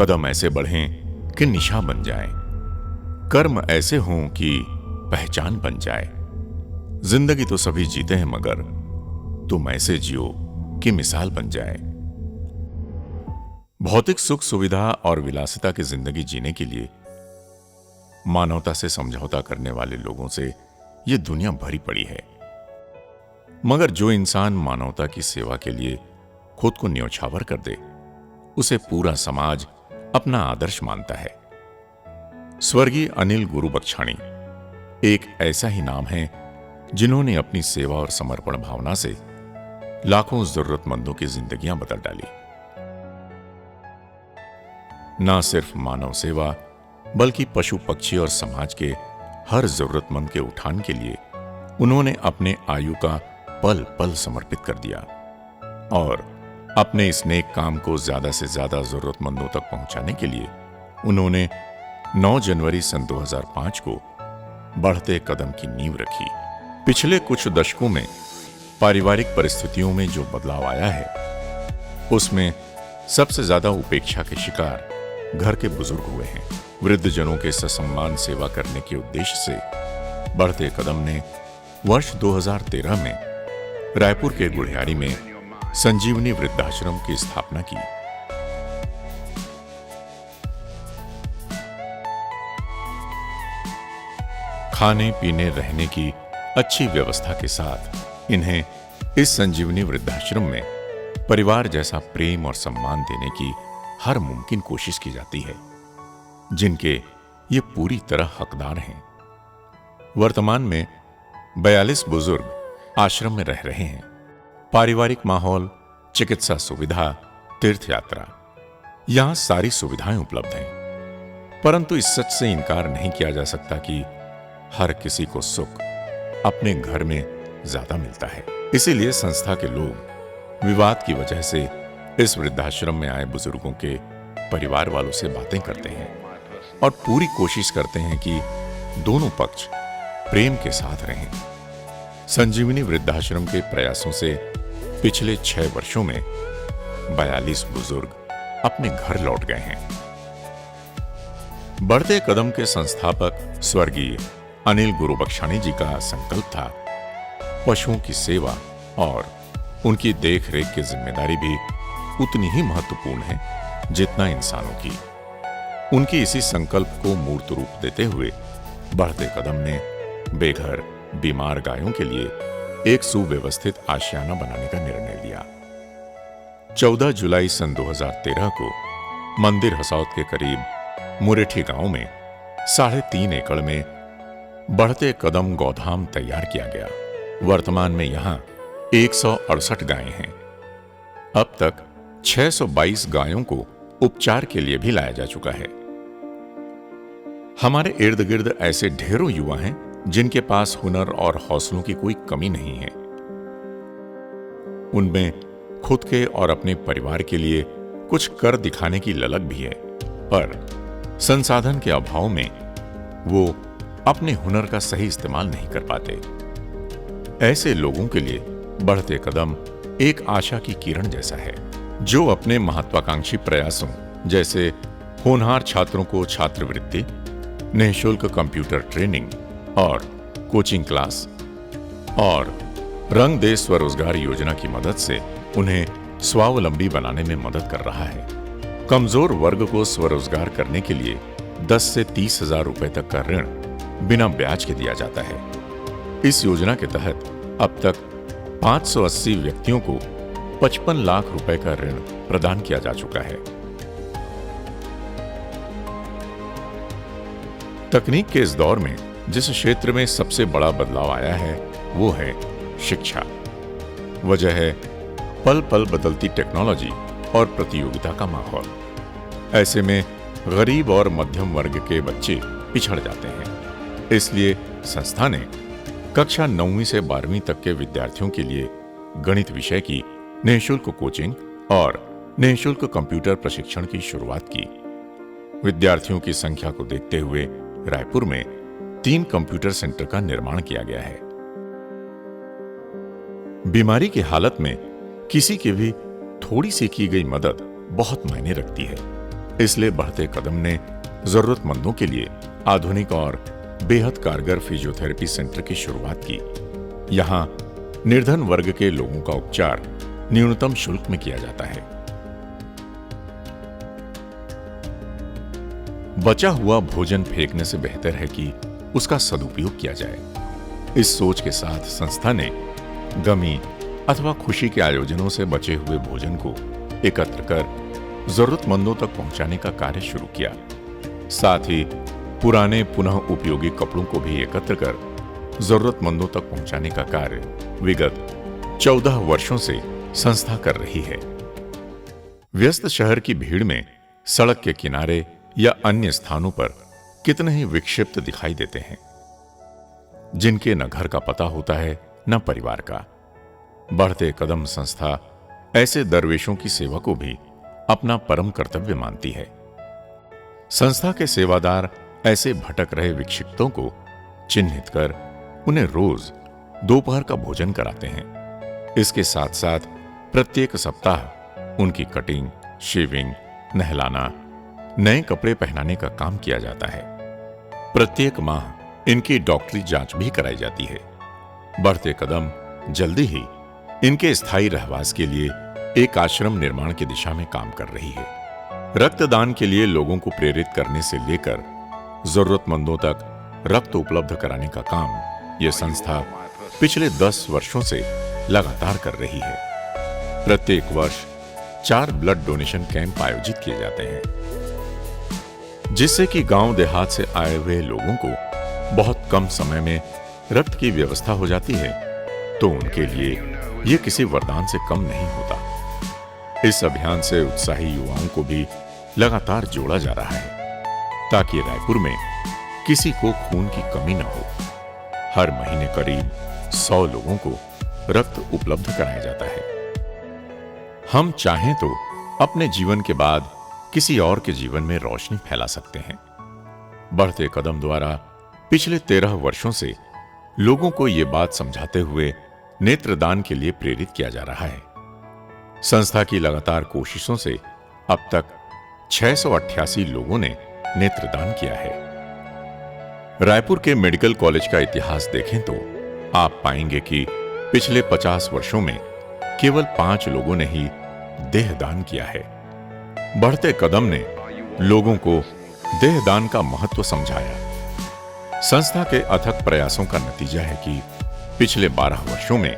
कदम ऐसे बढ़ें कि निशान बन जाएं, कर्म ऐसे हों कि पहचान बन जाए। जिंदगी तो सभी जीते हैं, मगर तुम ऐसे जियो कि मिसाल बन जाए। भौतिक सुख सुविधा और विलासिता की जिंदगी जीने के लिए मानवता से समझौता करने वाले लोगों से यह दुनिया भरी पड़ी है। मगर जो इंसान मानवता की सेवा के लिए खुद को न्यौछावर कर दे, उसे पूरा समाज अपना आदर्श मानता है। स्वर्गीय अनिल गुरुबख्शाणी एक ऐसा ही नाम है जिन्होंने अपनी सेवा और समर्पण भावना से लाखों जरूरतमंदों की जिंदगियां बदल डाली। ना सिर्फ मानव सेवा, बल्कि पशु पक्षी और समाज के हर जरूरतमंद के उत्थान के लिए उन्होंने अपने आयु का पल पल समर्पित कर दिया और अपने इस नेक काम को ज्यादा से ज्यादा जरूरतमंदों तक पहुंचाने के लिए उन्होंने 9 जनवरी सन 2005 को बढ़ते कदम की नींव रखी। पिछले कुछ दशकों में पारिवारिक परिस्थितियों में जो बदलाव आया है, उसमें सबसे ज्यादा उपेक्षा के शिकार घर के बुजुर्ग हुए हैं। वृद्धजनों के ससम्मान सेवा करने के उद्देश्य से बढ़ते कदम ने वर्ष 2013 में रायपुर के गुढ़ियारी में संजीवनी वृद्धाश्रम की स्थापना की। खाने पीने रहने की अच्छी व्यवस्था के साथ इन्हें इस संजीवनी वृद्धाश्रम में परिवार जैसा प्रेम और सम्मान देने की हर मुमकिन कोशिश की जाती है, जिनके ये पूरी तरह हकदार हैं। वर्तमान में 42 बुजुर्ग आश्रम में रह रहे हैं। पारिवारिक माहौल, चिकित्सा सुविधा, तीर्थ यात्रा, यहां सारी सुविधाएं उपलब्ध हैं। परंतु इस सच से इनकार नहीं किया जा सकता कि हर किसी को सुख अपने घर में ज्यादा मिलता है। इसीलिए संस्था के लोग विवाद की वजह से इस वृद्धाश्रम में आए बुजुर्गों के परिवार वालों से बातें करते हैं और पूरी कोशिश करते हैं कि दोनों पक्ष प्रेम के साथ रहें। संजीवनी वृद्धाश्रम के प्रयासों से पिछले 6 वर्षों में 42 बुजुर्ग अपने घर लौट गए हैं। बढ़ते कदम के संस्थापक स्वर्गीय अनिल गुरुबख्शाणी जी का संकल्प था पशुओं की सेवा और उनकी देखरेख की जिम्मेदारी भी उतनी ही महत्वपूर्ण है जितना इंसानों की। उनकी इसी संकल्प को मूर्त रूप देते हुए बढ़ते कदम ने बेघर बीमार गायों के लिए एक सुव्यवस्थित आशियाना बनाने का निर्णय लिया। 14 जुलाई सन 2013 को मंदिर हसौद के करीब मुरेठी गांव में 3.5 एकड़ में बढ़ते कदम गौधाम तैयार किया गया। वर्तमान में यहां 168 गायें हैं। अब तक 622 गायों को उपचार के लिए भी लाया जा चुका है। हमारे इर्द गिर्द ऐसे ढेरों युवा हैं जिनके पास हुनर और हौसलों की कोई कमी नहीं है। उनमें खुद के और अपने परिवार के लिए कुछ कर दिखाने की ललक भी है, पर संसाधन के अभाव में वो अपने हुनर का सही इस्तेमाल नहीं कर पाते। ऐसे लोगों के लिए बढ़ते कदम एक आशा की किरण जैसा है, जो अपने महत्वाकांक्षी प्रयासों जैसे होनहार छात्रों को छात्रवृत्ति, निःशुल्क कंप्यूटर ट्रेनिंग और कोचिंग क्लास और रंग दे स्वरोजगार योजना की मदद से उन्हें स्वावलंबी बनाने में मदद कर रहा है। कमजोर वर्ग को स्वरोजगार करने के लिए 10 से 30 हजार रुपए तक का ऋण बिना ब्याज के दिया जाता है। इस योजना के तहत अब तक 580 व्यक्तियों को 55 लाख रुपए का ऋण प्रदान किया जा चुका है। तकनीक के इस दौर में जिस क्षेत्र में सबसे बड़ा बदलाव आया है वो है शिक्षा। वजह है पल पल बदलती टेक्नोलॉजी और प्रतियोगिता का माहौल। ऐसे में गरीब और मध्यम वर्ग के बच्चे पिछड़ जाते हैं। इसलिए संस्था ने कक्षा 9वीं से 12वीं तक के विद्यार्थियों के लिए गणित विषय की निःशुल्क कोचिंग और निःशुल्क कंप्यूटर प्रशिक्षण की शुरुआत की। विद्यार्थियों की संख्या को देखते हुए रायपुर में 3 कंप्यूटर सेंटर का निर्माण किया गया है। बीमारी की हालत में किसी की भी थोड़ी सी की गई मदद बहुत मायने रखती है। इसलिए बढ़ते कदम ने जरूरतमंदों के लिए आधुनिक और बेहद कारगर फिजियोथेरेपी सेंटर की शुरुआत की। यहां निर्धन वर्ग के लोगों का उपचार न्यूनतम शुल्क में किया जाता है। बचा हुआ भोजन फेंकने से बेहतर है कि उसका सदुपयोग किया जाए। इस सोच के साथ संस्था ने गमी अथवा खुशी के आयोजनों से बचे हुए भोजन को एकत्र कर जरूरतमंदों तक पहुंचाने का कार्य शुरू किया। साथ ही पुराने पुनः उपयोगी कपड़ों को भी एकत्र कर जरूरतमंदों तक पहुंचाने का कार्य विगत 14 वर्षों से संस्था कर रही है। व्यस्त शहर की भीड़ में सड़क के किनारे या अन्य स्थानों पर कितने ही विक्षिप्त दिखाई देते हैं, जिनके न घर का पता होता है न परिवार का। बढ़ते कदम संस्था ऐसे दरवेशों की सेवा को भी अपना परम कर्तव्य मानती है। संस्था के सेवादार ऐसे भटक रहे विक्षिप्तों को चिन्हित कर उन्हें रोज दोपहर का भोजन कराते हैं। इसके साथ साथ प्रत्येक सप्ताह उनकी कटिंग, शेविंग, नहलाना, नए कपड़े पहनाने का काम किया जाता है। प्रत्येक माह इनकी डॉक्टरी जांच भी कराई जाती है। बढ़ते कदम जल्दी ही इनके स्थायी रहवास के लिए एक आश्रम निर्माण की दिशा में काम कर रही है। रक्तदान के लिए लोगों को प्रेरित करने से लेकर जरूरतमंदों तक रक्त उपलब्ध कराने का काम यह संस्था पिछले 10 वर्षों से लगातार कर रही है। प्रत्येक वर्ष 4 ब्लड डोनेशन कैंप आयोजित किए जाते हैं, जिससे कि गांव देहात से आए हुए लोगों को बहुत कम समय में रक्त की व्यवस्था हो जाती है, तो उनके लिए यह किसी वरदान से कम नहीं होता। इस अभियान से उत्साही युवाओं को भी लगातार जोड़ा जा रहा है, ताकि रायपुर में किसी को खून की कमी न हो। हर महीने करीब 100 लोगों को रक्त उपलब्ध कराया जाता है। हम चाहें तो अपने जीवन के बाद किसी और के जीवन में रोशनी फैला सकते हैं। बढ़ते कदम द्वारा पिछले 13 वर्षों से लोगों को यह बात समझाते हुए नेत्रदान के लिए प्रेरित किया जा रहा है। संस्था की लगातार कोशिशों से अब तक 688 लोगों ने नेत्रदान किया है। रायपुर के मेडिकल कॉलेज का इतिहास देखें तो आप पाएंगे कि पिछले 50 वर्षों में केवल 5 लोगों ने ही देहदान किया है। बढ़ते कदम ने लोगों को देहदान का महत्व समझाया। संस्था के अथक प्रयासों का नतीजा है कि पिछले 12 वर्षों में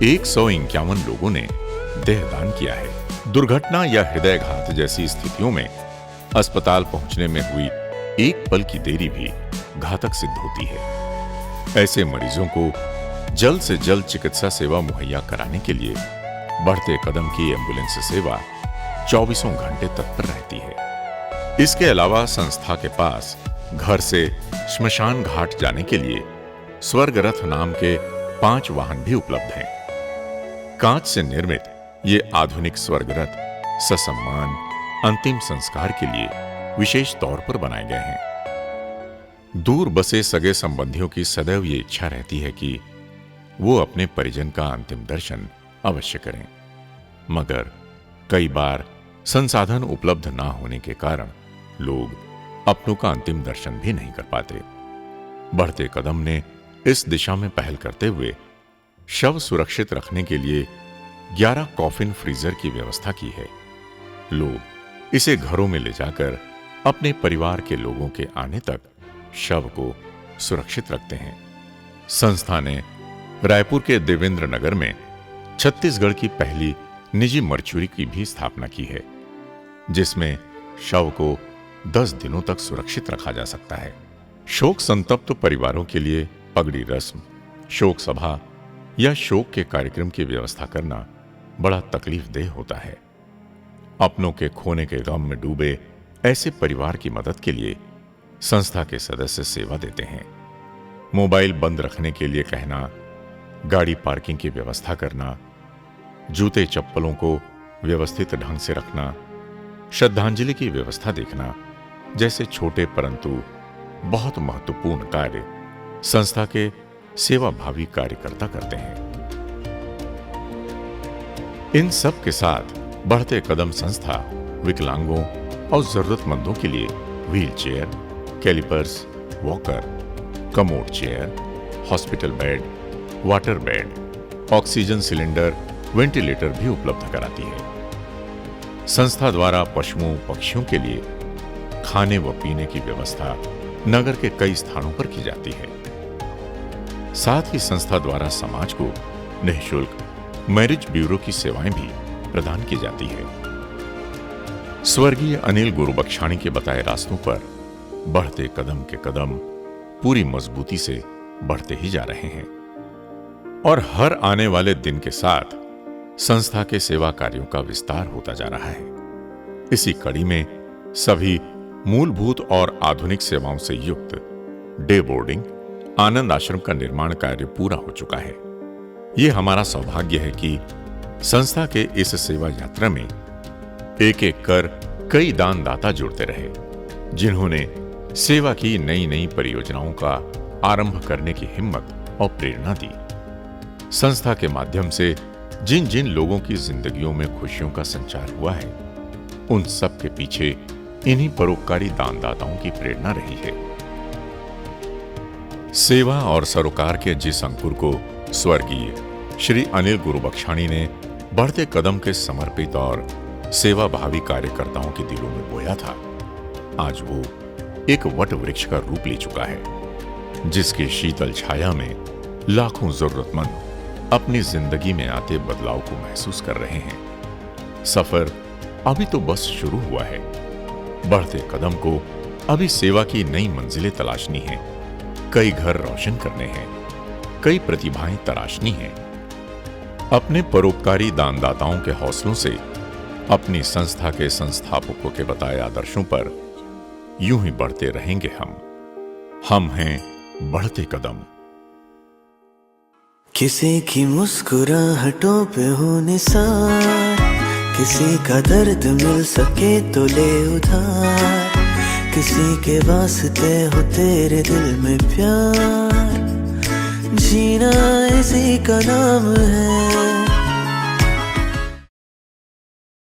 151 लोगों ने देहदान किया है। दुर्घटना या हृदयघात जैसी स्थितियों में अस्पताल पहुंचने में हुई एक पल की देरी भी घातक सिद्ध होती है। ऐसे मरीजों को जल्द से जल्द चिकित्सा सेवा मुहैया कराने के लिए बढ़ते कदम की एम्बुलेंस सेवा 24 घंटे तत्पर रहती है। इसके अलावा संस्था के पास घर से श्मशान घाट जाने के लिए स्वर्ग रथ नाम के 5 वाहन भी उपलब्ध हैं। कांच से निर्मित ये आधुनिक स्वर्ग रथ ससम्मान अंतिम संस्कार के लिए विशेष तौर पर बनाए गए हैं। दूर बसे सगे संबंधियों की सदैव ये इच्छा रहती है कि वो अपने परिजन का अंतिम दर्शन अवश्य करें, मगर कई बार संसाधन उपलब्ध ना होने के कारण लोग अपनों का अंतिम दर्शन भी नहीं कर पाते। बढ़ते कदम ने इस दिशा में पहल करते हुए शव सुरक्षित रखने के लिए 11 कॉफिन फ्रीजर की व्यवस्था की है। लोग इसे घरों में ले जाकर अपने परिवार के लोगों के आने तक शव को सुरक्षित रखते हैं। संस्था ने रायपुर के देवेंद्र नगर में छत्तीसगढ़ की पहली निजी मर्चुरी की भी स्थापना की है, जिसमें शव को 10 दिनों तक सुरक्षित रखा जा सकता है। शोक संतप्त परिवारों के लिए पगड़ी रस्म, शोक सभा या शोक के कार्यक्रम की व्यवस्था करना बड़ा तकलीफदेह होता है। अपनों के खोने के गम में डूबे ऐसे परिवार की मदद के लिए संस्था के सदस्य सेवा देते हैं। मोबाइल बंद रखने के लिए कहना, गाड़ी पार्किंग की व्यवस्था करना, जूते चप्पलों को व्यवस्थित ढंग से रखना, श्रद्धांजलि की व्यवस्था देखना जैसे छोटे परंतु बहुत महत्वपूर्ण कार्य संस्था के सेवाभावी कार्यकर्ता करते हैं। इन सब के साथ बढ़ते कदम संस्था विकलांगों, और जरूरतमंदों के लिए wheelchair, callipers, walker, commode chair, hospital bed, water bed, oxygen cylinder, ventilator भी उपलब्ध कराती है। संस्था द्वारा पशुओं पक्षियों के लिए खाने व पीने की व्यवस्था नगर के कई स्थानों पर की जाती है। साथ ही संस्था द्वारा समाज को निःशुल्क मैरिज ब्यूरो की सेवाएं भी प्रदान की जाती है। स्वर्गीय अनिल गुरुबख्शाणी के बताए रास्तों पर बढ़ते कदम के कदम पूरी मजबूती से बढ़ते ही जा रहे हैं और हर आने वाले दिन के साथ संस्था के सेवा कार्यों का विस्तार होता जा रहा है। इसी कड़ी में सभी मूलभूत और आधुनिक सेवाओं से युक्त डे बोर्डिंग आनंद आश्रम का निर्माण कार्य पूरा हो चुका है। यह हमारा सौभाग्य है कि संस्था के इस सेवा यात्रा में एक एक कर कई दानदाता जुड़ते रहे, जिन्होंने सेवा की नई नई परियोजनाओं का आरंभ करने की हिम्मत और प्रेरणा दी। संस्था के माध्यम से जिन जिन लोगों की जिंदगियों में खुशियों का संचार हुआ है, उन सब के पीछे इन्हीं परोपकारी दानदाताओं की प्रेरणा रही है। सेवा और सरोकार के जिस अंकुर को स्वर्गीय श्री अनिल गुरुबख्शाणी ने बढ़ते कदम के समर्पित और सेवाभावी कार्यकर्ताओं के दिलों में बोया था, आज वो एक वट वृक्ष का रूप ले चुका है, जिसकी शीतल छाया में लाखों जरूरतमंद अपनी जिंदगी में आते बदलाव को महसूस कर रहे हैं। सफर अभी तो बस शुरू हुआ है। बढ़ते कदम को अभी सेवा की नई मंजिलें तलाशनी हैं, कई घर रोशन करने हैं, कई प्रतिभाएं तराशनी हैं। अपने परोपकारी दानदाताओं के हौसलों से अपनी संस्था के संस्थापकों के बताए आदर्शों पर यूं ही बढ़ते रहेंगे हम हैं बढ़ते कदम। किसी की मुस्कुराहटों पे हो निसार, किसी का दर्द मिल सके तो ले उधार, किसी के वास्ते हो तेरे दिल में प्यार, जीना इसी का नाम है,